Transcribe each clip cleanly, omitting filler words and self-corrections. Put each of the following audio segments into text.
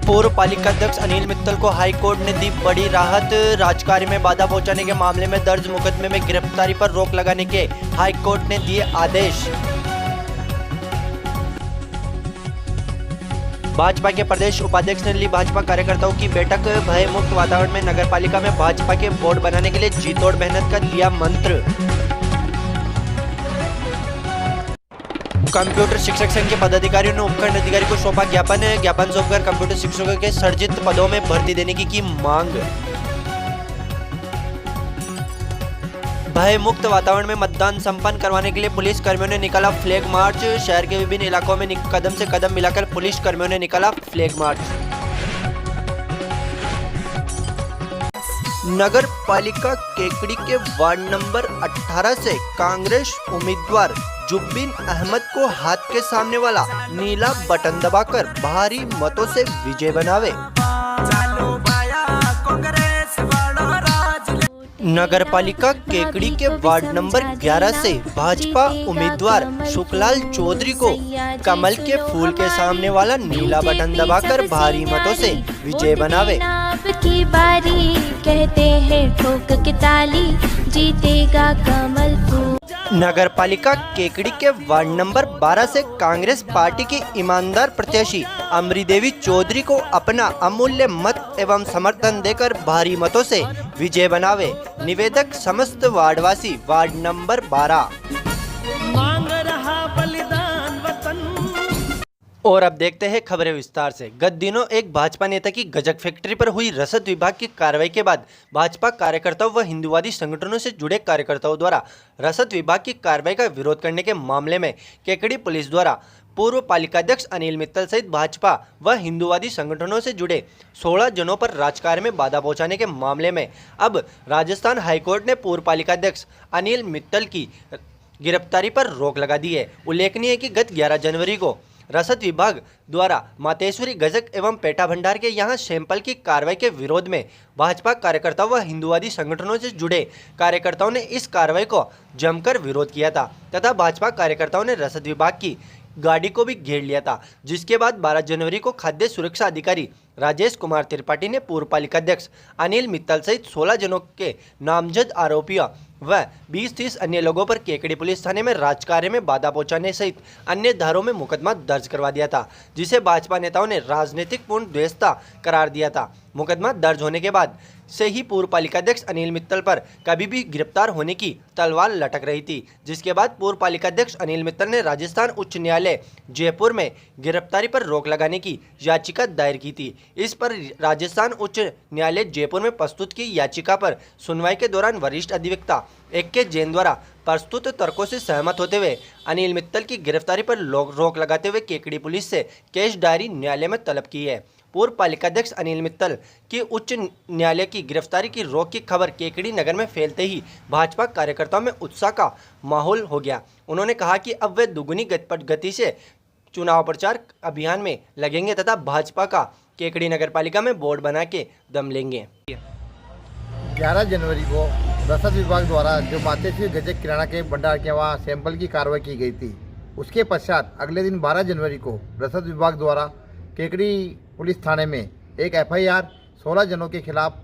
पूर्व पालिका अध्यक्ष अनिल मित्तल को हाई कोर्ट ने दी बड़ी राहत। राजकार्य में बाधा पहुंचाने के मामले में दर्ज मुकदमे में गिरफ्तारी पर रोक लगाने के हाई कोर्ट ने दिए आदेश। भाजपा के प्रदेश उपाध्यक्ष ने ली भाजपा कार्यकर्ताओं की बैठक। भय मुक्त वातावरण में नगरपालिका में भाजपा के बोर्ड बनाने के लिए जी तोड़ मेहनत का दिया मंत्र। कंप्यूटर शिक्षक संघ के पदाधिकारियों ने उपखंड अधिकारी को सौंपा ज्ञापन सौंपकर कंप्यूटर शिक्षकों के सृजित पदों में भर्ती देने की मांग। भय मुक्त वातावरण में मतदान संपन्न करवाने के लिए पुलिस कर्मियों ने निकाला फ्लैग मार्च। शहर के विभिन्न इलाकों में कदम से कदम मिलाकर पुलिस कर्मियों ने निकाला फ्लैग मार्च। नगर पालिका केकड़ी के वार्ड नंबर 18 से कांग्रेस उम्मीदवार जुब्बिन अहमद को हाथ के सामने वाला नीला बटन दबाकर भारी मतों से विजय बनावे। नगर पालिका केकड़ी के वार्ड नंबर 11 से भाजपा उम्मीदवार सुखलाल चौधरी को कमल के फूल के सामने वाला नीला बटन दबाकर भारी मतों से विजय बनावे। की बारी कहते हैं ठोक के ताली जीतेगा कमल फूल। नगर पालिका केकड़ी के वार्ड नंबर 12 से कांग्रेस पार्टी की ईमानदार प्रत्याशी अमरी देवी चौधरी को अपना अमूल्य मत एवं समर्थन देकर भारी मतों से विजय बनावे। निवेदक समस्त वार्डवासी वार्ड नंबर 12। मांग रहा बलिदान वतन। और अब देखते हैं खबरें विस्तार से। गत दिनों एक भाजपा नेता की गजक फैक्ट्री पर हुई रसद विभाग की कार्रवाई के बाद भाजपा कार्यकर्ताओं व हिंदुवादी संगठनों से जुड़े कार्यकर्ताओं द्वारा रसद विभाग की कार्रवाई का विरोध करने के मामले में केकड़ी पुलिस द्वारा पूर्व पालिकाध्यक्ष अनिल मित्तल सहित भाजपा व हिंदुवादी संगठनों से जुड़े 16 जनों पर राजकार्य में बाधा पहुंचाने के मामले में अब राजस्थान हाईकोर्ट ने पूर्व पालिकाध्यक्ष अनिल मित्तल की गिरफ्तारी पर रोक लगा दी है। उल्लेखनीय है कि गत 11 जनवरी को रसद विभाग द्वारा मातेश्वरी गजक एवं पेटा भंडार के यहां सैंपल की कार्रवाई के विरोध में भाजपा कार्यकर्ताओं व हिंदुवादी संगठनों से जुड़े कार्यकर्ताओं ने इस कार्रवाई को जमकर विरोध किया था तथा भाजपा कार्यकर्ताओं ने रसद विभाग की गाड़ी को भी घेर लिया था। जिसके बाद 12 जनवरी को खाद्य सुरक्षा अधिकारी राजेश कुमार त्रिपाठी ने पूर्व पालिकाध्यक्ष अनिल मित्तल सहित 16 जनों के नामजद आरोपियों व 20-30 अन्य लोगों पर केकड़ी पुलिस थाने में राजकार्य में बाधा पहुंचाने सहित अन्य धाराओं में मुकदमा दर्ज करवा दिया था, जिसे भाजपा नेताओं ने राजनीतिक पूर्ण द्वेषता करार दिया था। मुकदमा दर्ज होने के बाद से ही पूर्व पालिकाध्यक्ष अनिल मित्तल पर कभी भी गिरफ्तार होने की तलवार लटक रही थी। जिसके बाद पूर्व पालिकाध्यक्ष अनिल मित्तल ने राजस्थान उच्च न्यायालय जयपुर में गिरफ्तारी पर रोक लगाने की याचिका दायर की थी। इस पर राजस्थान उच्च न्यायालय जयपुर में प्रस्तुत की याचिका पर सुनवाई के दौरान वरिष्ठ अधिवक्ता AK जैन द्वारा प्रस्तुत तर्कों से सहमत होते हुए अनिल मित्तल की गिरफ्तारी पर रोक लगाते हुए केकड़ी पुलिस से केस डायरी न्यायालय में तलब की है। पूर्व पालिकाध्यक्ष अनिल मित्तल की उच्च न्यायालय की गिरफ्तारी की रोक की खबर केकड़ी नगर में फैलते ही भाजपा कार्यकर्ताओं में उत्साह का माहौल हो गया। उन्होंने कहा कि अब वे दुगुनी गति से चुनाव प्रचार अभियान में लगेंगे तथा भाजपा का केकड़ी नगर पालिका में बोर्ड बना के दम लेंगे। 11 जनवरी को रसद विभाग द्वारा जो मातेश्वरी गजक किराना के भंडार के वहाँ सैंपल की कार्रवाई की गई थी, उसके पश्चात अगले दिन 12 जनवरी को रसद विभाग द्वारा केकड़ी पुलिस थाने में एक FIR 16 जनों के खिलाफ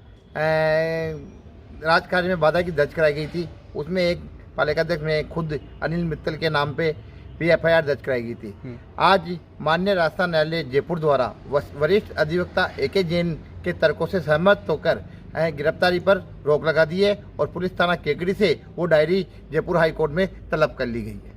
राजकार्य में बाधा की दर्ज कराई गई थी। उसमें एक पालिकाध्यक्ष में खुद अनिल मित्तल के नाम पे भी FIR दर्ज कराई गई थी। आज माननीय राजस्थान न्यायालय जयपुर द्वारा वरिष्ठ अधिवक्ता AK जैन के तर्कों से सहमत होकर गिरफ्तारी पर रोक लगा दी है और पुलिस थाना केकड़ी से वो डायरी जयपुर हाई कोर्ट में तलब कर ली गई है।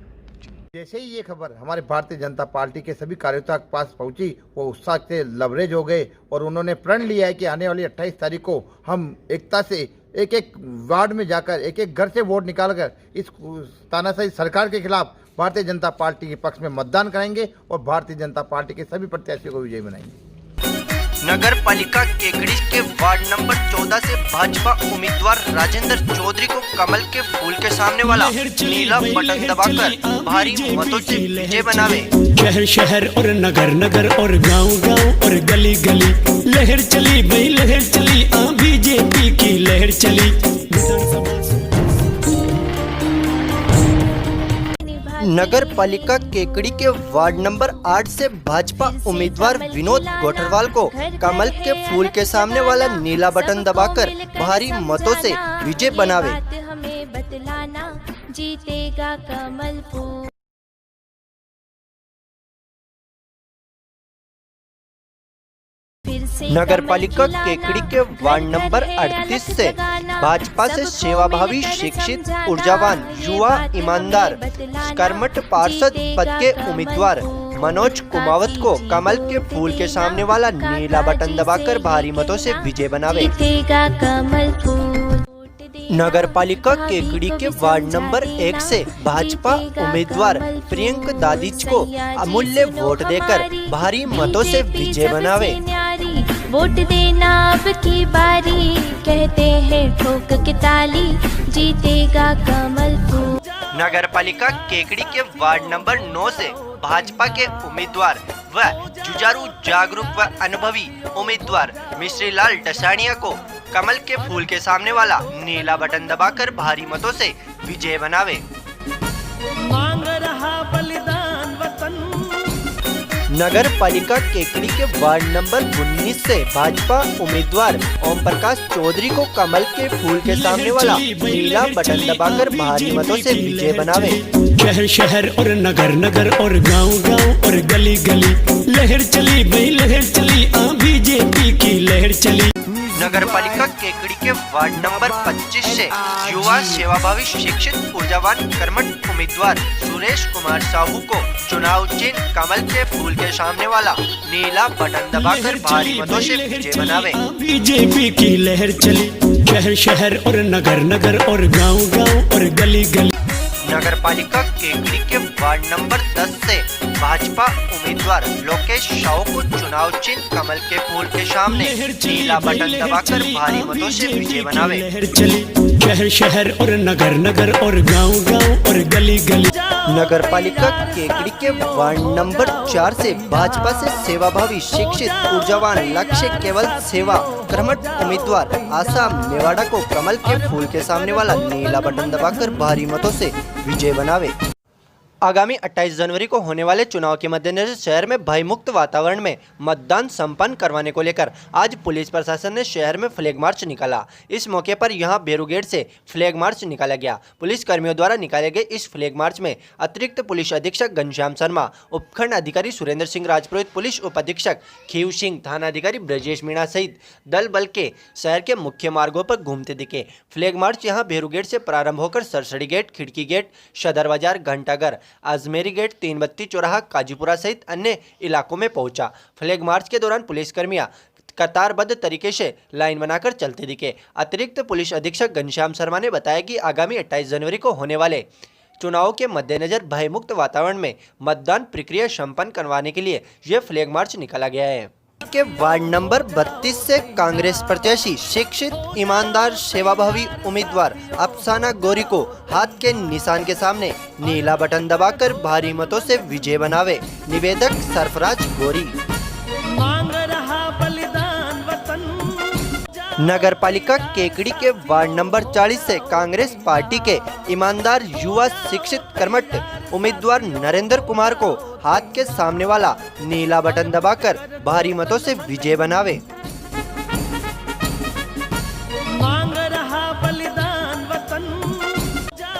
जैसे ही ये खबर हमारे भारतीय जनता पार्टी के सभी कार्यकर्ताओं के पास पहुंची, वो उत्साह से लबरेज हो गए और उन्होंने प्रण लिया है कि आने वाली 28 तारीख को हम एकता से एक एक वार्ड में जाकर एक एक घर से वोट निकालकर इस तानाशाही सरकार के खिलाफ भारतीय जनता पार्टी के पक्ष में मतदान करेंगे और भारतीय जनता पार्टी के सभी प्रत्याशियों को विजयी बनाएंगे। नगर पालिका केकड़ी के वार्ड नंबर 14 से भाजपा उम्मीदवार राजेंद्र चौधरी को कमल के फूल के सामने वाला नीला बटन दबाकर भारी मतों से विजय बनावे। शहर शहर और नगर नगर और गांव गांव और गली गली लहर चली भाई लहर चली, बीजेपी की लहर चली। नगर पालिका केकड़ी के वार्ड नंबर 8 से भाजपा उम्मीदवार विनोद गोठरवाल को कमल के फूल के सामने वाला नीला बटन दबाकर भारी मतों से विजय बनावे। हमें बतलाना, जीतेगा कमल फूल। नगर पालिका केकड़ी के वार्ड नंबर 38 से भाजपा से सेवाभावी, शिक्षित, ऊर्जावान, युवा, ईमानदार, कर्मठ पार्षद पद के उम्मीदवार मनोज कुमावत को कमल के फूल के सामने वाला नीला बटन दबाकर भारी मतों से विजय बनावे। कमल फूल। नगर पालिका केकड़ी के वार्ड नंबर 1 से भाजपा उम्मीदवार प्रियंक दादिच को अमूल्य वोट देकर भारी मतों से विजय बनावे। वोट देना अब की बारी, कहते हैं ठोक के ताली, जीतेगा कमल फूल। नगर पालिका केकड़ी के वार्ड नंबर 9 से भाजपा के उम्मीदवार व जुझारू, जागरूक व अनुभवी उम्मीदवार मिश्री लाल डसानिया को कमल के फूल के सामने वाला नीला बटन दबाकर भारी मतों से विजय बनावे। मांग रहा बलिदान वतन। नगर पालिका केकड़ी के वार्ड नंबर 19 से भाजपा उम्मीदवार ओम प्रकाश चौधरी को कमल के फूल के सामने वाला नीला बटन दबाकर भारी मतों से विजय बनावे। शहर शहर और नगर नगर और गांव गांव और गली गली लहर चली भाई लहर चली, बीजेपी की लहर चली। नगर पालिका केकड़ी के वार्ड नंबर 25 से युवा, सेवाभावी, शिक्षित, ऊर्जावान, कर्मठ उम्मीदवार सुरेश कुमार साहू को चुनाव चिन्ह कमल के फूल के सामने वाला नीला बटन दबाकर भारी मतों से विजय बनावे। बीजेपी की लहर चली शहर शहर और नगर नगर और गांव गांव और गली गली। नगर पालिका केकड़ी के वार्ड नंबर 10 से भाजपा उम्मीदवार लोकेश साहू को चुनाव चिन्ह कमल के फूल के सामने नीला बटन दबाकर भारी मतों से विजय बनावे। शहर शहर और नगर नगर और गांव गांव और गली गली। नगर पालिका केकड़ी के वार्ड नंबर 4 से भाजपा से सेवाभावी, शिक्षित, ऊर्जावान, लक्ष्य केवल सेवा, कर्मठ उम्मीदवार आशा मेवाड़ा को कमल के फूल के सामने वाला नीला बटन दबाकर भारी मतों से विजय बनावे। आगामी 28 जनवरी को होने वाले चुनाव के मद्देनजर शहर में भयमुक्त वातावरण में मतदान संपन्न करवाने को लेकर आज पुलिस प्रशासन ने शहर में फ्लैग मार्च निकाला। इस मौके पर यहां बेरू गेट से फ्लैग मार्च निकाला गया। पुलिस कर्मियों द्वारा निकाले गए इस फ्लैग मार्च में अतिरिक्त पुलिस अधीक्षक घनश्याम शर्मा, उपखंड अधिकारी सुरेंद्र सिंह राजपुरोहित, पुलिस उप अधीक्षक खीव सिंह, थाना अधिकारी ब्रजेश मीणा सहित दल बल के शहर के मुख्य मार्गों पर घूमते दिखे। फ्लैग मार्च यहां बेरू गेट से प्रारंभ होकर सरसड़ी गेट, खिड़की गेट, सदर बाजार, घंटाघर, आजमेरी गेट, तीन बत्ती चौराहा, काजीपुरा सहित अन्य इलाकों में पहुंचा। फ्लैग मार्च के दौरान पुलिसकर्मियां कतारबद्ध तरीके से लाइन बनाकर चलते दिखे। अतिरिक्त पुलिस अधीक्षक घनश्याम शर्मा ने बताया कि आगामी 28 जनवरी को होने वाले चुनाव के मद्देनजर भयमुक्त वातावरण में मतदान प्रक्रिया संपन्न करवाने के लिए यह फ्लैग मार्च निकाला गया है। के वार्ड नंबर 32 से कांग्रेस प्रत्याशी, शिक्षित, ईमानदार, सेवाभावी उम्मीदवार अफसाना गौरी को हाथ के निशान के सामने नीला बटन दबाकर भारी मतों से विजय बनावे। निवेदक सरफराज गौरी। मांग रहा बलिदान वतन। नगर पालिका केकड़ी के वार्ड नंबर 40 से कांग्रेस पार्टी के ईमानदार, युवा, शिक्षित, कर्मठ उम्मीदवार नरेंद्र कुमार को हाथ के सामने वाला नीला बटन दबाकर भारी मतों से विजय बनावे। मांग रहा बलिदान वतन।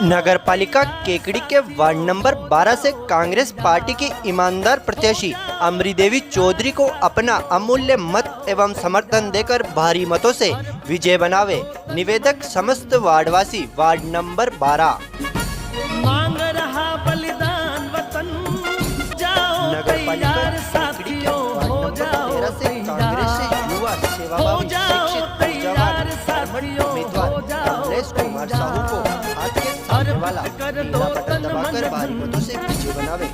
नगर पालिका केकड़ी के वार्ड नंबर 12 से कांग्रेस पार्टी की ईमानदार प्रत्याशी अमरी देवी चौधरी को अपना अमूल्य मत एवं समर्थन देकर भारी मतों से विजय बनावे। निवेदक समस्त वार्डवासी, वार्ड नंबर 12। मांग रहा बलिदान वतन। नगर पालिका केकड़ी के वार्ड नंबर 13 से कांग्रेस से युवा, सेवाभावी, शिक्षित, ऊर्जावान, कर्मठ उम्मीदवार कमलेश कुमार साहू को हाथ के सामने वाला नीला बटन दबाकर भारी मतों से विजय बनावे।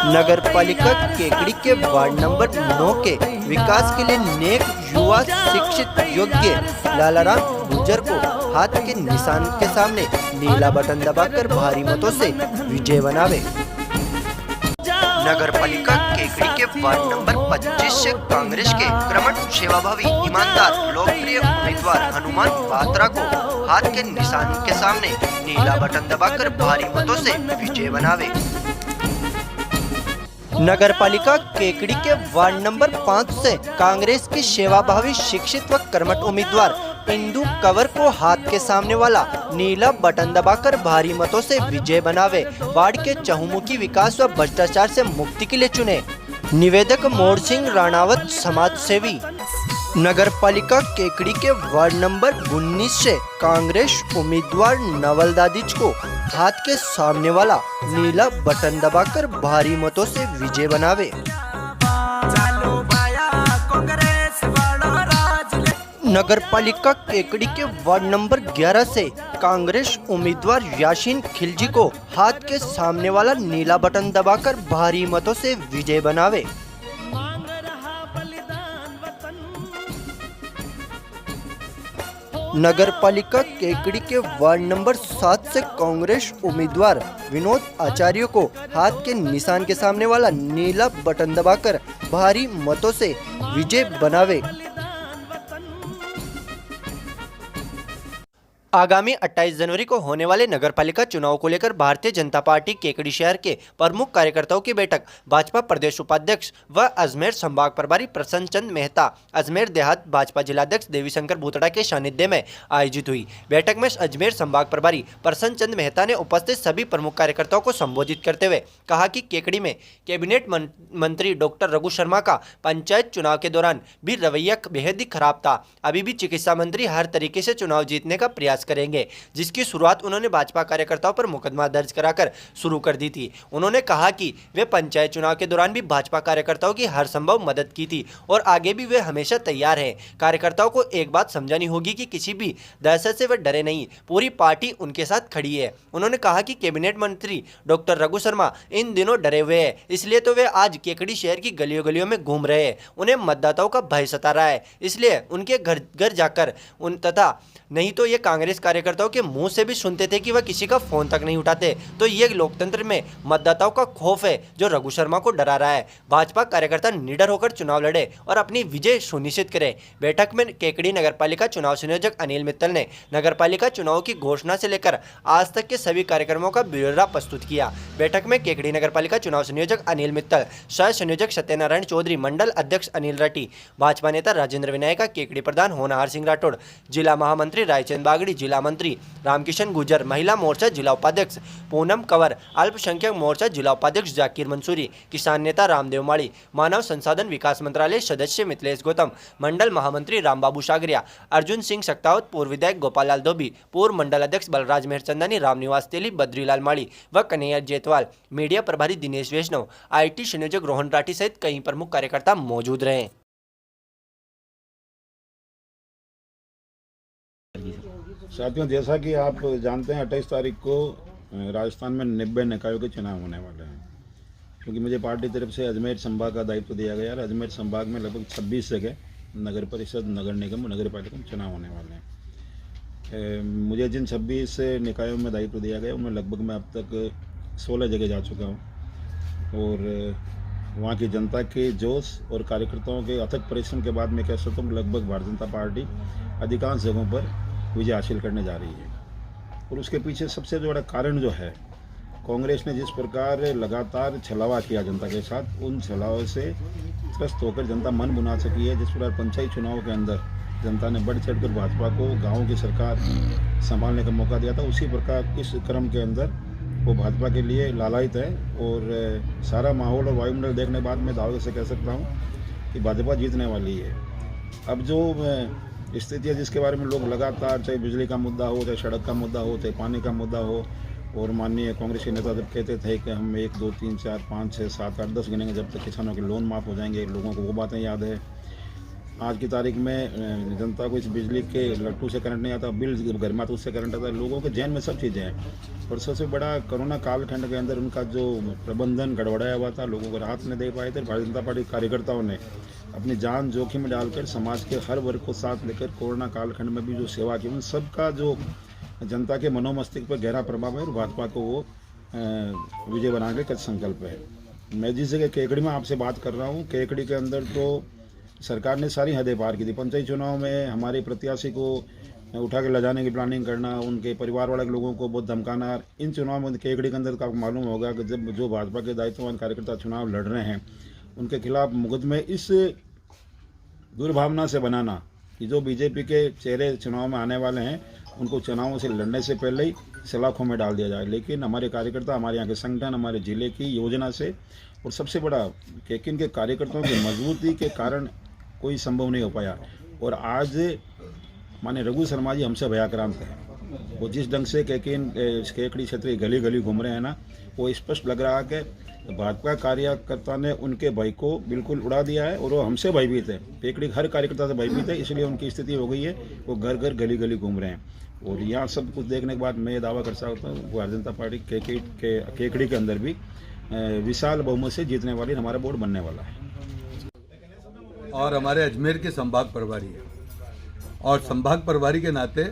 नगर पालिका केकड़ी के वार्ड नंबर 9 के विकास के लिए नेक, युवा, शिक्षित, योग्य लालाराम गुर्जर को हाथ के निशान के सामने नीला बटन दबाकर भारी मतों से विजय बनावे। नगर पालिका केकड़ी के वार्ड नंबर 25 से कांग्रेस के कर्मठ सेवाभावी ईमानदार लोकप्रिय उम्मीदवार हनुमान बात्रा को हाथ के निशान के सामने नीला बटन दबाकर भारी मतों से विजय बनावे। नगर पालिका केकड़ी के वार्ड नंबर 5 से कांग्रेस की सेवाभावी शिक्षित व कर्मठ उम्मीदवार इंदु कंवर को हाथ के सामने वाला नीला बटन दबाकर भारी मतों से विजय बनावे। वार्ड के चहुमुखी विकास व भ्रष्टाचार से मुक्ति के लिए चुने। निवेदक मोर सिंह राणावत समाज सेवी। नगर पालिका केकड़ी के वार्ड नंबर 19 से कांग्रेस उम्मीदवार नवल दादिज को हाथ के सामने वाला नीला बटन दबाकर भारी मतों से विजय बनावे। नगर पालिका केकड़ी के वार्ड नंबर 11 से कांग्रेस उम्मीदवार यासीन खिलजी को हाथ के सामने वाला नीला बटन दबाकर भारी मतों से विजय बनावे। नगर पालिका केकड़ी के वार्ड नंबर 7 से कांग्रेस उम्मीदवार विनोद आचार्य को हाथ के निशान के सामने वाला नीला बटन दबाकर भारी मतों से विजय बनावे। आगामी 28 जनवरी को होने वाले नगरपालिका चुनाव को लेकर भारतीय जनता पार्टी केकड़ी शहर के प्रमुख कार्यकर्ताओं की बैठक भाजपा प्रदेश उपाध्यक्ष व अजमेर संभाग प्रभारी प्रसन्न चंद मेहता, अजमेर देहात भाजपा जिलाध्यक्ष देवीशंकर भूतड़ा के सानिध्य में आयोजित हुई। बैठक में अजमेर संभाग प्रभारी प्रसन्न चंद मेहता ने उपस्थित सभी प्रमुख कार्यकर्ताओं को संबोधित करते हुए कहा कि केकड़ी में कैबिनेट मंत्री डॉक्टर रघु शर्मा का पंचायत चुनाव के दौरान भी रवैया बेहद ही खराब था। अभी भी चिकित्सा मंत्री हर तरीके से चुनाव जीतने का प्रयास करेंगे, जिसकी शुरुआत उन्होंने भाजपा कार्यकर्ताओं पर मुकदमा दर्ज कराकर शुरू कर दी थी। उन्होंने कहा कि वे पंचायत चुनाव के दौरान भी भाजपा कार्यकर्ताओं की हर संभव मदद की थी और आगे भी वे हमेशा तैयार हैं। कार्यकर्ताओं को एक बात समझानी होगी कि किसी भी दहशत से वे डरे नहीं, पूरी पार्टी उनके साथ खड़ी है। उन्होंने कहा कि कैबिनेट मंत्री डॉक्टर रघु शर्मा इन दिनों डरे हुए हैं, इसलिए तो वे आज केकड़ी शहर की गलियों गलियों में घूम रहे हैं। उन्हें मतदाताओं का भय सता रहा है, इसलिए उनके घर घर जाकर तथा नहीं तो ये कांग्रेस कार्यकर्ताओं के मुंह से भी सुनते थे कि वह किसी का फोन तक नहीं उठाते। तो ये लोकतंत्र में मतदाताओं का खौफ है जो रघु शर्मा को डरा रहा है। भाजपा कार्यकर्ता निडर होकर चुनाव लड़े और अपनी विजय सुनिश्चित करें। बैठक में केकड़ी नगरपालिका चुनाव संयोजक अनिल मित्तल ने नगरपालिका चुनाव की घोषणा से लेकर आज तक के सभी कार्यक्रमों का ब्यौरा प्रस्तुत किया। बैठक में केकड़ी नगरपालिका चुनाव संयोजक अनिल मित्तल, सह संयोजक सत्यनारायण चौधरी, मंडल अध्यक्ष अनिल राठी, भाजपा नेता राजेंद्र विनायका, केकड़ी प्रधान होनहार सिंह राठौड़, जिला महामंत्री रायचंद बागड़ी, जिला मंत्री रामकिशन गुजर, महिला मोर्चा जिला उपाध्यक्ष पूनम कंवर, अल्पसंख्यक मोर्चा जिला उपाध्यक्ष जाकिर मंसूरी, किसान नेता रामदेव माड़ी, मानव संसाधन विकास मंत्रालय सदस्य मिथिलेश गौतम, मंडल महामंत्री रामबाबू सागरिया, अर्जुन सिंह सक्तावत, पूर्व विधायक गोपाल लाल धोबी, पूर्व मंडल अध्यक्ष बलराज मेहरचंदानी, रामनिवास तेली, बद्रीलाल माड़ी व कन्हैया जेतवाल, मीडिया प्रभारी दिनेश वैष्णव, IT संयोजक रोहन राठी सहित कई प्रमुख कार्यकर्ता मौजूद रहे। साथियों, जैसा कि आप जानते हैं 28 तारीख को राजस्थान में 90 निकायों के चुनाव होने वाले हैं। क्योंकि मुझे पार्टी तरफ से अजमेर संभाग का दायित्व दिया गया है। अजमेर संभाग में लगभग 26 जगह नगर परिषद, नगर निगम, नगर पालिका में चुनाव होने वाले हैं। मुझे जिन 26 निकायों में दायित्व दिया गया उनमें लगभग मैं अब तक 16 जगह जा चुका हूँ और वहाँ की जनता के जोश और कार्यकर्ताओं के अथक परिश्रम के बाद मैं कह सकता हूँ लगभग भारतीय जनता पार्टी अधिकांश जगहों पर विजय हासिल करने जा रही है। और उसके पीछे सबसे बड़ा कारण जो है, कांग्रेस ने जिस प्रकार लगातार छलावा किया जनता के साथ, उन छलावे से त्रस्त होकर जनता मन बना सकी है। जिस प्रकार पंचायत चुनाव के अंदर जनता ने बढ़ चढ़ कर भाजपा को गाँव की सरकार संभालने का मौका दिया था, उसी प्रकार इस क्रम के अंदर वो भाजपा के लिए लालायित है। और सारा माहौल और वायुमंडल देखने के बाद मैं दावे से कह सकता हूँ कि भाजपा जीतने वाली है। अब जो स्थिति है जिसके बारे में लोग लगातार, चाहे बिजली का मुद्दा हो, चाहे सड़क का मुद्दा हो, चाहे पानी का मुद्दा हो, और माननीय कांग्रेस के नेता जब कहते थे कि हम 1, 2, 3, 4, 5, 6, 7, 8, 10 गिनेंगे जब तक किसानों के लोन माफ़ हो जाएंगे, लोगों को वो बातें याद है। आज की तारीख में जनता को इस बिजली के लट्टू से करंट नहीं आता, बिल घर में आता उससे करंट आता है। लोगों के जहन में सब चीज़ें हैं। और सबसे बड़ा कोरोना कालखंड के अंदर उनका जो प्रबंधन गड़बड़ाया हुआ था, लोगों को राहत नहीं दे पाए थे। भारतीय जनता पार्टी कार्यकर्ताओं ने अपनी जान जोखिम में डालकर समाज के हर वर्ग को साथ लेकर कोरोना कालखंड में भी जो सेवा की, उन सबका जो जनता के मनोमस्तिष्क पर गहरा प्रभाव है और भाजपा को वो विजय बनाने का संकल्प है। मैं जिस जगह केकड़ी में आपसे बात कर रहा हूँ, केकड़ी के अंदर तो सरकार ने सारी हदें पार की थी। पंचायत चुनाव में हमारे प्रत्याशी को उठा के ले जाने की प्लानिंग करना, उनके परिवार वाले लोगों को बहुत धमकाना। इन चुनाव में केकड़ी के अंदर तो आपको मालूम होगा कि जब जो भाजपा के दायित्ववान कार्यकर्ता चुनाव लड़ रहे हैं, उनके खिलाफ मुकदमे इस दुर्भावना से बनाना कि जो बीजेपी के चेहरे चुनाव में आने वाले हैं उनको चुनावों से लड़ने से पहले ही सलाखों में डाल दिया जाए। लेकिन हमारे कार्यकर्ता, हमारे यहाँ के संगठन, हमारे जिले की योजना से और सबसे बड़ा केकिन के कार्यकर्ताओं की मजबूती के कारण कोई संभव नहीं हो पाया। और आज माने रघु शर्मा जी हमसे भयाक्रांत हैं। वो जिस ढंग से केकड़ी क्षेत्र की गली गली घूम रहे हैं ना, वो स्पष्ट लग रहा है कि भाजपा कार्यकर्ता ने उनके भाई को बिल्कुल उड़ा दिया है और वो हमसे भयभीत है। केकड़ी हर कार्यकर्ता से भयभीत है, इसलिए उनकी स्थिति हो गई है वो घर घर गली गली घूम रहे हैं। और यहाँ सब कुछ देखने के बाद मैं ये दावा कर सकता हूँ भारतीय जनता पार्टी केकड़ी के अंदर भी विशाल बहुमत से जीतने वाली हमारा बोर्ड बनने वाला है। और हमारे अजमेर के संभाग प्रभारी है और संभाग प्रभारी के नाते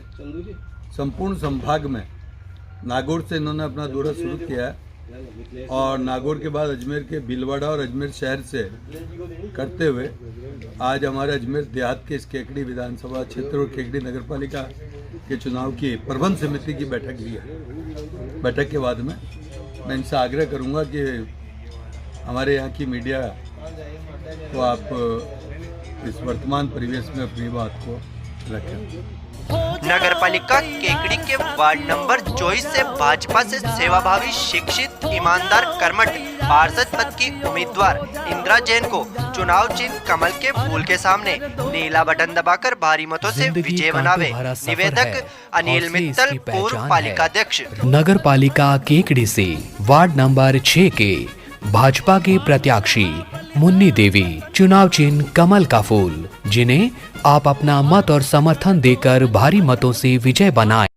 संपूर्ण संभाग में नागौर से इन्होंने अपना दौरा शुरू किया है और नागौर के बाद अजमेर के भीलवाड़ा और अजमेर शहर से करते हुए आज हमारे अजमेर देहात के इस केकड़ी विधानसभा क्षेत्र और केकड़ी नगरपालिका के चुनाव की प्रबंध समिति की बैठक ली है। बैठक के बाद में मैं इनसे आग्रह करूंगा कि हमारे यहाँ की मीडिया को आप इस वर्तमान परिवेश में अपनी बात को रखें। नगरपालिका केकड़ी के वार्ड नंबर 24 से भाजपा से सेवाभावी, शिक्षित, ईमानदार, कर्मठ पार्षद पद की उम्मीदवार इंदिरा जैन को चुनाव चिन्ह कमल के फूल के सामने नीला बटन दबाकर भारी मतों से विजय बनावे। निवेदक अनिल मित्तल, पूर्व पालिकाध्यक्ष। नगर पालिका केकड़ी से वार्ड नंबर 6 के भाजपा के प्रत्याशी मुन्नी देवी, चुनाव चिन्ह कमल का फूल, जिन्हें आप अपना मत और समर्थन देकर भारी मतों से विजय बनाएं।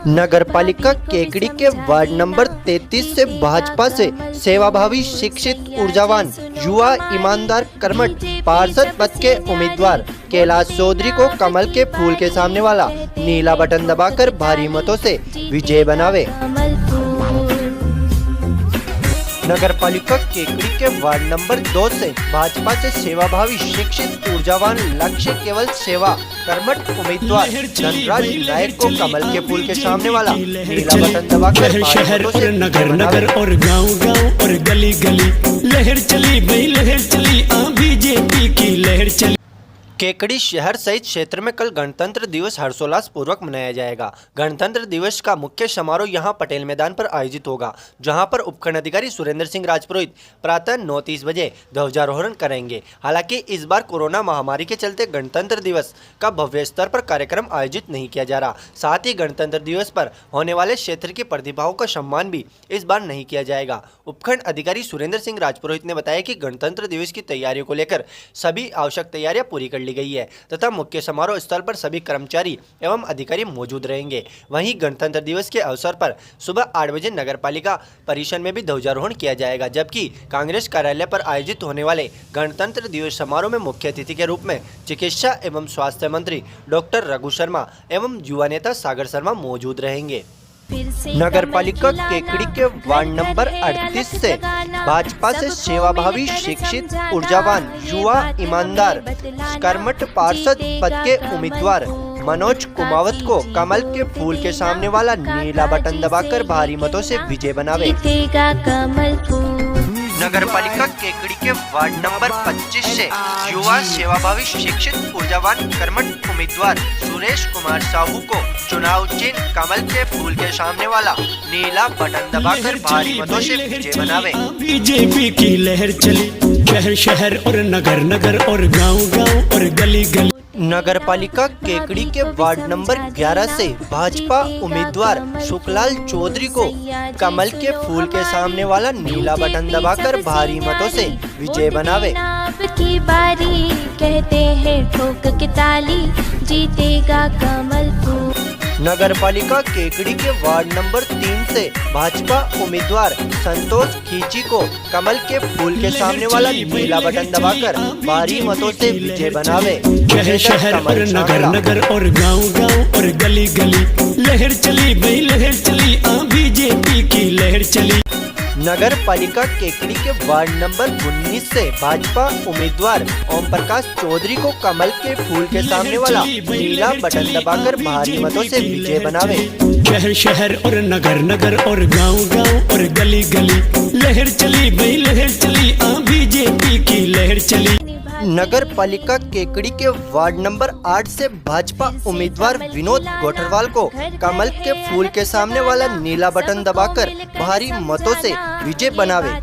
नगरपालिका केकड़ी के वार्ड नंबर 33 से भाजपा से सेवाभावी, शिक्षित, ऊर्जावान, युवा, ईमानदार, कर्मठ पार्षद पद के उम्मीदवार कैलाश चौधरी को कमल के फूल के सामने वाला नीला बटन दबाकर भारी मतों से विजय बनावे। नगरपालिका केकड़ी के वार्ड नंबर 2 से भाजपा से सेवाभावी, शिक्षित, ऊर्जावान, लक्ष्य केवल सेवा, कर्मठ उम्मीदवार धनराज नायक को कमल के फूल के सामने वाला नीला बटन दबाकर शहर और नगर नगर और गांव गांव और गली गली लहर चली भाई लहर चली, बीजेपी की लहर चली। केकड़ी शहर सहित क्षेत्र में कल गणतंत्र दिवस हर्षोल्लास पूर्वक मनाया जाएगा। गणतंत्र दिवस का मुख्य समारोह यहां पटेल मैदान पर आयोजित होगा, जहां पर उपखंड अधिकारी सुरेंद्र सिंह राजपुरोहित प्रातः 9:30 बजे ध्वजारोहण करेंगे। हालांकि इस बार कोरोना महामारी के चलते गणतंत्र दिवस का भव्य स्तर पर कार्यक्रम आयोजित नहीं किया जा रहा। साथ ही गणतंत्र दिवस पर होने वाले क्षेत्र की प्रतिभाओं का सम्मान भी इस बार नहीं किया जाएगा। उपखंड अधिकारी सुरेंद्र सिंह राजपुरोहित ने बताया कि गणतंत्र दिवस की तैयारियों को लेकर सभी आवश्यक तैयारियां पूरी कर गई है तथा मुख्य समारोह स्थल पर सभी कर्मचारी एवं अधिकारी मौजूद रहेंगे। वहीं गणतंत्र दिवस के अवसर पर सुबह 8 बजे नगरपालिका परिसर में भी ध्वजारोहण किया जाएगा, जबकि कांग्रेस कार्यालय पर आयोजित होने वाले गणतंत्र दिवस समारोह में मुख्य अतिथि के रूप में चिकित्सा एवं स्वास्थ्य मंत्री डॉक्टर रघु शर्मा एवं युवा नेता सागर शर्मा मौजूद रहेंगे। नगरपालिका केकड़ी के वार्ड नंबर 38 से भाजपा से सेवाभावी, शिक्षित, ऊर्जावान, युवा, ईमानदार, कर्मठ पार्षद पद के उम्मीदवार मनोज कुमावत को कमल के फूल के सामने वाला नीला बटन दबाकर भारी मतों से विजय बनावे। नगरपालिका केकड़ी के वार्ड नंबर 25 से युवा, सेवाभावी, शिक्षित, ऊर्जावान, कर्मठ उम्मीदवार सुरेश कुमार साहू को चुनाव चिन्ह कमल के फूल के सामने वाला नीला बटन दबाकर भारी मतों से विजय बनावे। बीजेपी की लहर चली शहर शहर और नगर नगर और गांव गांव और गली गली। नगरपालिका केकड़ी के वार्ड नंबर 11 से भाजपा उम्मीदवार सुखलाल चौधरी को कमल के फूल के सामने वाला नीला बटन दबाकर भारी मतों से विजय बनावे। की बारी कहते हैं ठोक के ताली, जीतेगा कमल फूल। नगर पालिका केकड़ी के वार्ड नंबर 3 से भाजपा उम्मीदवार संतोष खींची को कमल के फूल के सामने वाला नीला बटन दबाकर भारी मतों से विजय बनावे। शहर शहर और नगर नगर और गांव गांव और गली गली लहर चली भाई लहर चली, बीजेपी की लहर चली। नगर पालिका केकड़ी के वार्ड नंबर 19 से भाजपा उम्मीदवार ओम प्रकाश चौधरी को कमल के फूल के सामने वाला नीला बटन दबाकर भारी मतों से विजय बनावे। शहर शहर और नगर नगर और गांव गांव और गली गली लहर चली भाई लहर चली, बीजेपी की लहर चली। नगर पालिका केकड़ी के वार्ड नंबर 8 से भाजपा उम्मीदवार विनोद गोठरवाल को कमल के फूल के सामने वाला नीला बटन दबाकर भारी मतों से विजय बनावे।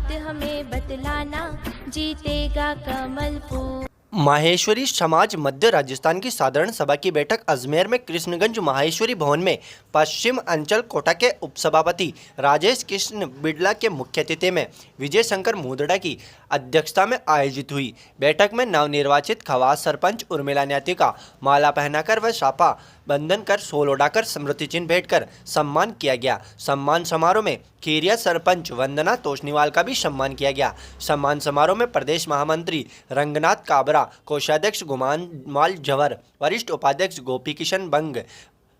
जीतेगा कमल फूल। माहेश्वरी समाज मध्य राजस्थान की साधारण सभा की बैठक अजमेर में कृष्णगंज माहेश्वरी भवन में पश्चिम अंचल कोटा के उपसभापति राजेश कृष्ण बिड़ला के मुख्य अतिथि में विजय शंकर मुदड़ा की अध्यक्षता में आयोजित हुई। बैठक में नवनिर्वाचित खवास सरपंच उर्मिला न्याती का माला पहनाकर व शापा बंधन कर सोल उड़ाकर स्मृति चिन्ह भेंट कर सम्मान किया गया। सम्मान समारोह में खीरिया सरपंच वंदना तोषनीवाल का भी सम्मान किया गया। सम्मान समारोह में प्रदेश महामंत्री रंगनाथ काबरा, कोषाध्यक्ष गुमान माल जवर, वरिष्ठ उपाध्यक्ष गोपी किशन बंग,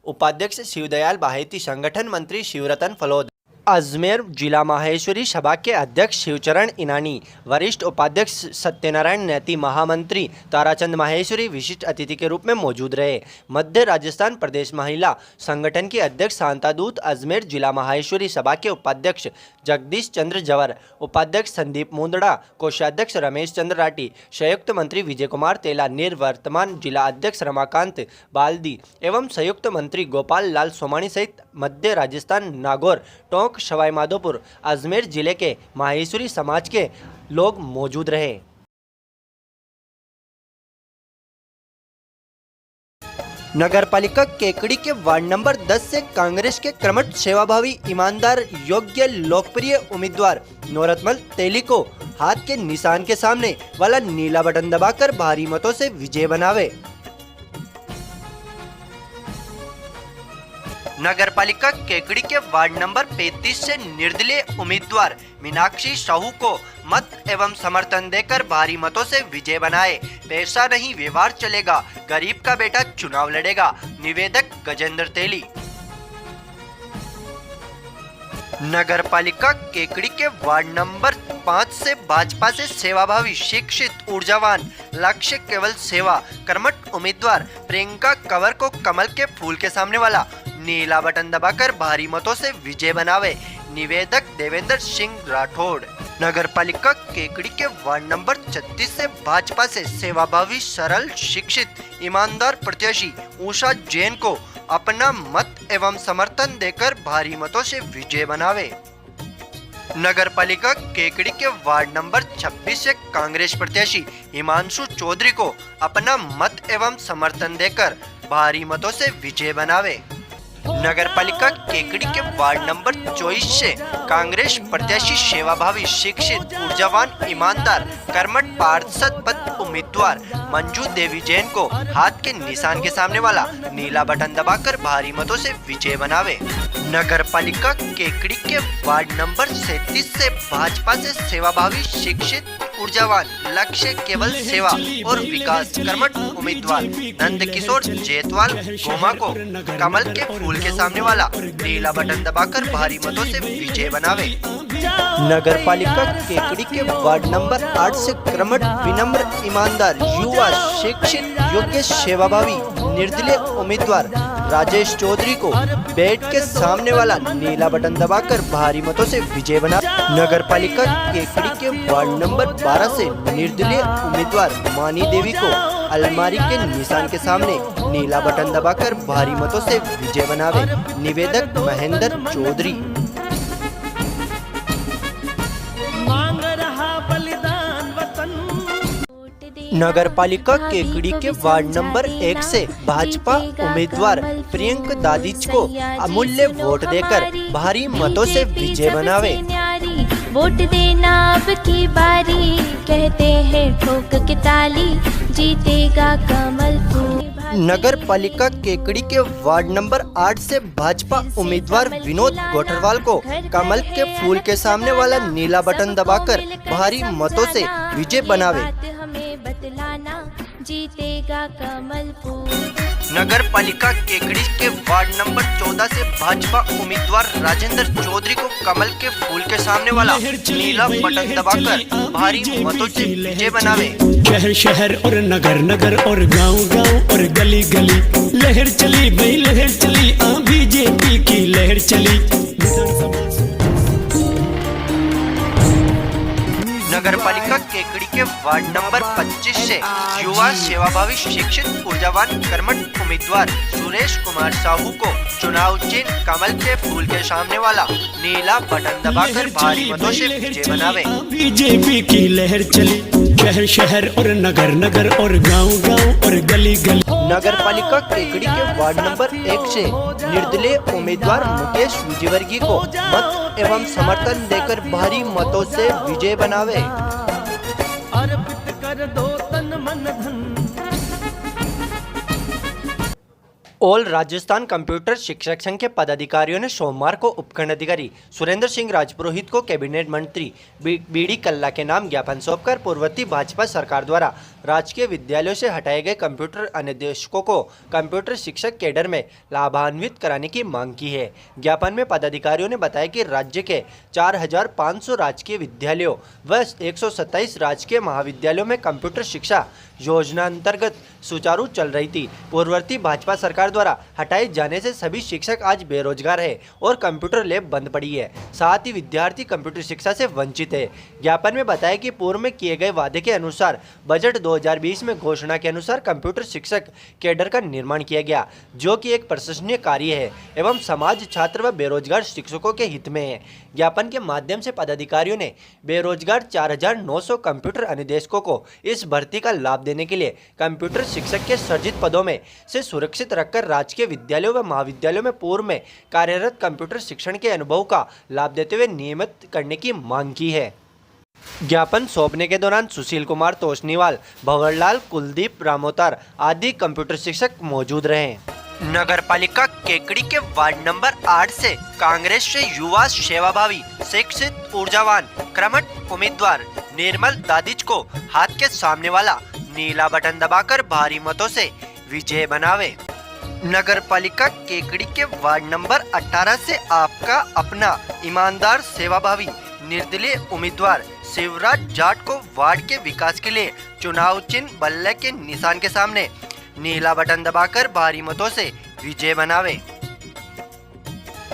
उपाध्यक्ष शिवदयाल बाहेती, संगठन मंत्री शिवरतन फलोद, अजमेर जिला माहेश्वरी सभा के अध्यक्ष शिवचरण इनानी, वरिष्ठ उपाध्यक्ष सत्यनारायण नैती, महामंत्री ताराचंद माहेश्वरी विशिष्ट अतिथि के रूप में मौजूद रहे। मध्य राजस्थान प्रदेश महिला संगठन की अध्यक्ष शांतादूत, अजमेर जिला माहेश्वरी सभा के उपाध्यक्ष जगदीश चंद्र जवर, उपाध्यक्ष संदीप मुंदड़ा, कोषाध्यक्ष रमेश चंद्र राठी, संयुक्त मंत्री विजय कुमार तेला, निर्वर्तमान जिला अध्यक्ष रमाकांत बाल्दी एवं संयुक्त मंत्री गोपाल लाल सोमानी सहित मध्य राजस्थान, नागौर, टोंक, सवाई माधोपुर, अजमेर जिले के माहेश्वरी समाज के लोग मौजूद रहे। नगर पालिका केकड़ी के वार्ड नंबर 10 से कांग्रेस के कर्मठ, सेवाभावी, ईमानदार, योग्य, लोकप्रिय उम्मीदवार नौरतमल तेली को हाथ के निशान के सामने वाला नीला बटन दबाकर भारी मतों से विजय बनावे। नगर पालिका केकड़ी के वार्ड नंबर 35 से निर्दलीय उम्मीदवार मीनाक्षी साहू को मत एवं समर्थन देकर भारी मतों से विजय बनाए। पैसा नहीं व्यवहार चलेगा, गरीब का बेटा चुनाव लड़ेगा। निवेदक गजेंद्र तेली। नगर पालिका केकड़ी के वार्ड नंबर 5 से भाजपा से सेवाभावी, शिक्षित, ऊर्जावान, लक्ष्य केवल सेवा, कर्मठ उम्मीदवार प्रियंका कंवर को कमल के फूल के सामने वाला नीला बटन दबाकर भारी मतों से विजय बनावे। निवेदक देवेंद्र सिंह राठौड़। नगर पालिका केकड़ी के वार्ड नंबर 36 से भाजपा से सेवाभावी, सरल, शिक्षित, ईमानदार प्रत्याशी उषा जैन को अपना मत एवं समर्थन देकर भारी मतों से विजय बनावे। नगर पालिका केकड़ी के वार्ड नंबर 26 से कांग्रेस प्रत्याशी हिमांशु चौधरी को अपना मत एवं समर्थन देकर भारी मतों से विजय बनावे। नगर पालिका केकड़ी के वार्ड नंबर 24 से कांग्रेस प्रत्याशी सेवाभावी, शिक्षित, ऊर्जावान, ईमानदार, कर्मठ पार्षद पद उम्मीदवार मंजू देवी जैन को हाथ के निशान के सामने वाला नीला बटन दबाकर भारी मतों से विजय बनावे। नगर पालिका केकड़ी के वार्ड नंबर 37 से भाजपा से सेवाभावी, शिक्षित, ऊर्जावान, लक्ष्य केवल सेवा और विकास, कर्मठ उम्मीदवार नंद किशोर जेतवाल गोमा को कमल के फूल के सामने वाला नीला बटन दबाकर भारी मतों से विजय बनावे। नगर पालिका केकड़ी के वार्ड नंबर 8 से कर्मठ, विनम्र, ईमानदार, युवा, शिक्षित, योग्य, सेवाभावी, निर्दलीय उम्मीदवार राजेश चौधरी को बेड के सामने वाला नीला बटन दबाकर भारी मतों से विजय बना। नगर पालिका केकड़ी के वार्ड नंबर 12 से निर्दलीय उम्मीदवार मानी देवी को अलमारी के निशान के सामने नीला बटन दबाकर भारी मतों से विजय बनावे। निवेदक महेंद्र चौधरी। नगर पालिका केकड़ी के वार्ड नंबर 1 से भाजपा उम्मीदवार प्रियंका दादिच को अमूल्य वोट देकर भारी मतों से विजय बनावे। वोट देना अब की बारी, कहते हैं ठोक के ताली, जीतेगा कमल फूल। नगर पालिका केकड़ी के वार्ड नंबर 8 से भाजपा उम्मीदवार विनोद गोठरवाल को कमल के फूल के सामने वाला नीला बटन दबाकर भारी मतों से विजय बनावे। हमें बतलाना जीतेगा कमल फूल। नगर पालिका केकड़ी के वार्ड नंबर 14 से भाजपा उम्मीदवार राजेंद्र चौधरी को कमल के फूल के सामने वाला नीला बटन दबाकर भारी मतों से विजय बनावे। शहर शहर और नगर नगर और गांव गांव और गली गली लहर चली भाई लहर चली, बीजेपी की लहर चली। नगर पालिका केकड़ी के वार्ड नंबर 25 से युवा सेवाभावी शिक्षित ऊर्जावान कर्मठ उम्मीदवार सुरेश कुमार साहू को चुनाव चिन्ह कमल के फूल के सामने वाला नीला बटन दबाकर भारी मतों से विजय बनावे। बीजेपी की लहर चली शहर शहर और नगर नगर और गांव गांव और गली गली। नगर पालिका केकड़ी के वार्ड नंबर 1 से निर्दलीय उम्मीदवार मुकेश विजयवर्गीय को मत एवं समर्थन देकर भारी मतों से विजय बनावे। अर्पित कर दो तन मन धन। ऑल राजस्थान कंप्यूटर शिक्षक संघ के पदाधिकारियों ने सोमवार को उपखंड अधिकारी सुरेंद्र सिंह राजपुरोहित को कैबिनेट मंत्री बीडी कल्ला के नाम ज्ञापन सौंपकर पूर्ववर्ती भाजपा सरकार द्वारा राजकीय विद्यालयों से हटाए गए कंप्यूटर अनुदेशकों को कंप्यूटर शिक्षक कैडर में लाभान्वित कराने की मांग की है। ज्ञापन में पदाधिकारियों ने बताया कि राज्य के 4500 राजकीय विद्यालयों व 127 राजकीय महाविद्यालयों में कंप्यूटर शिक्षा योजना अंतर्गत सुचारू चल रही थी। पूर्ववर्ती भाजपा सरकार द्वारा हटाए जाने से सभी शिक्षक आज बेरोजगार है और कंप्यूटर लैब बंद पड़ी है, साथ ही विद्यार्थी कंप्यूटर शिक्षा से वंचित है। ज्ञापन में बताया कि पूर्व में किए गए वादे के अनुसार बजट 2020 में घोषणा के अनुसार कंप्यूटर शिक्षक कैडर का निर्माण किया गया, जो कि एक प्रशंसनीय कार्य है एवं समाज छात्र व बेरोजगार शिक्षकों के हित में है। ज्ञापन के माध्यम से पदाधिकारियों ने बेरोजगार 4900 कंप्यूटर अनुदेशकों को इस भर्ती का लाभ देने के लिए कंप्यूटर शिक्षक के सर्जित पदों में से सुरक्षित रखकर राजकीय विद्यालयों व महाविद्यालयों में पूर्व में कार्यरत कंप्यूटर शिक्षण के अनुभव का लाभ देते हुए नियमित करने की मांग की है। ज्ञापन सौंपने के दौरान सुशील कुमार तोषनीवाल, भंवरलाल, कुलदीप रामोतार आदि कंप्यूटर शिक्षक मौजूद रहे। नगर पालिका केकड़ी के वार्ड नंबर 8 से कांग्रेस से युवा सेवाभावी शिक्षित ऊर्जावान कर्मठ उम्मीदवार निर्मल दादिच को हाथ के सामने वाला नीला बटन दबाकर भारी मतों से विजय बनावे। नगर पालिका केकड़ी के वार्ड नंबर 18 से आपका अपना ईमानदार सेवाभावी निर्दलीय उम्मीदवार शिवराज जाट को वार्ड के विकास के लिए चुनाव चिन्ह बल्ले के निशान के सामने नीला बटन दबाकर भारी मतों से विजय बनावे।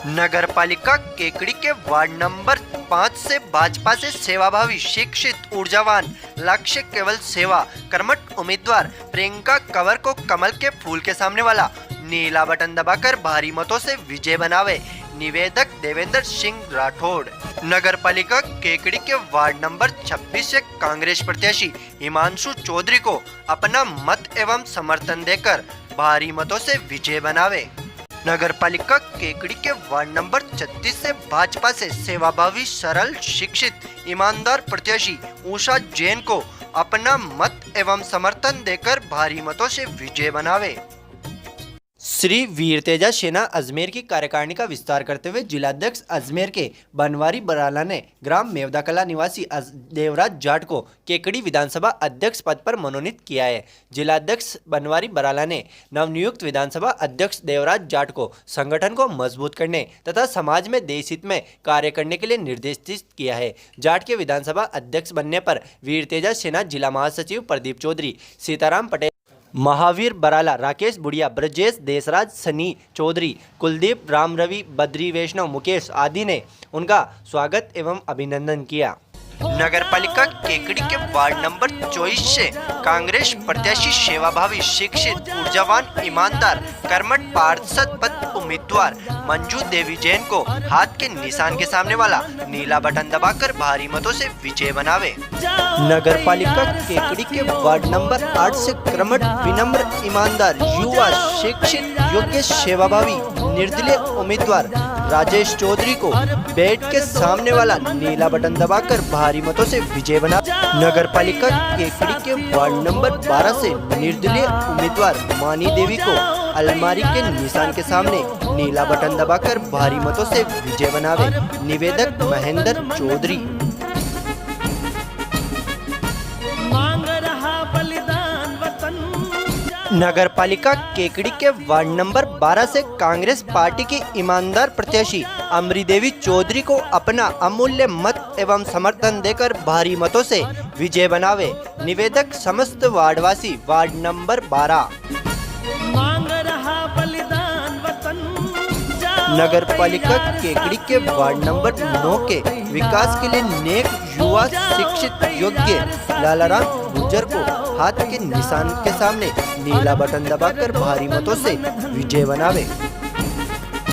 नगर पालिका केकड़ी के वार्ड नंबर 5 से भाजपा से सेवाभावी शिक्षित ऊर्जावान लक्ष्य केवल सेवा कर्मठ उम्मीदवार प्रियंका कंवर को कमल के फूल के सामने वाला नीला बटन दबाकर भारी मतों से विजय बनावे। निवेदक देवेंद्र सिंह राठौड़। नगर पालिका केकड़ी के वार्ड नंबर 26 से कांग्रेस प्रत्याशी हिमांशु चौधरी को अपना मत एवं समर्थन देकर भारी मतों से विजय बनावे। नगर पालिका केकड़ी के वार्ड नंबर 36 से भाजपा से सेवाभावी सरल शिक्षित ईमानदार प्रत्याशी उषा जैन को अपना मत एवं समर्थन देकर भारी मतों से विजय बनावे। श्री वीर तेजा सेना अजमेर की कार्यकारिणी का विस्तार करते हुए जिलाध्यक्ष अजमेर के बनवारी बराला ने ग्राम मेवदा कला निवासी देवराज जाट को केकड़ी विधानसभा अध्यक्ष पद पर मनोनीत किया है। जिलाध्यक्ष बनवारी बराला ने नवनियुक्त विधानसभा अध्यक्ष देवराज जाट को संगठन को मजबूत करने तथा समाज में देश हित में कार्य करने के लिए निर्देशित किया है। जाट के विधानसभा अध्यक्ष बनने पर वीर तेजा सेना जिला महासचिव प्रदीप चौधरी, सीताराम पटेल, महावीर बराला, राकेश बुढ़िया, ब्रजेश देसराज, सनी चौधरी, कुलदीप, राम रवि, बद्री वैष्णव, मुकेश आदि ने उनका स्वागत एवं अभिनंदन किया। नगर पालिका केकड़ी के वार्ड नंबर 24 से कांग्रेस प्रत्याशी सेवाभावी शिक्षित ऊर्जावान ईमानदार कर्मठ पार्षद पद उम्मीदवार मंजू देवी जैन को हाथ के निशान के सामने वाला नीला बटन दबाकर भारी मतों से विजय बनावे। नगर पालिका केकड़ी के वार्ड नंबर 8 से कर्मठ विनम्र ईमानदार युवा शिक्षित योग्य सेवाभावी निर्दलीय उम्मीदवार राजेश चौधरी को बेड के सामने वाला नीला बटन दबाकर भारी मतों से विजय बना। नगर पालिका केकड़ी के वार्ड नंबर 12 से निर्दलीय उम्मीदवार मानी देवी को अलमारी के निशान के सामने नीला बटन दबाकर भारी मतों से विजय बनावे। निवेदक महेंद्र चौधरी। नगर पालिका केकड़ी के वार्ड नंबर 12 से कांग्रेस पार्टी की ईमानदार प्रत्याशी अमरी देवी चौधरी को अपना अमूल्य मत एवं समर्थन देकर भारी मतों से विजय बनावे। निवेदक समस्त वार्डवासी वार्ड नंबर 12। नगर पालिका केकड़ी के वार्ड नंबर 9 के विकास के लिए नेक युवा शिक्षित योग्य लालाराम गुर्जर को हाथ के निशान के सामने नीला बटन दबाकर भारी मतों से विजय बनावे।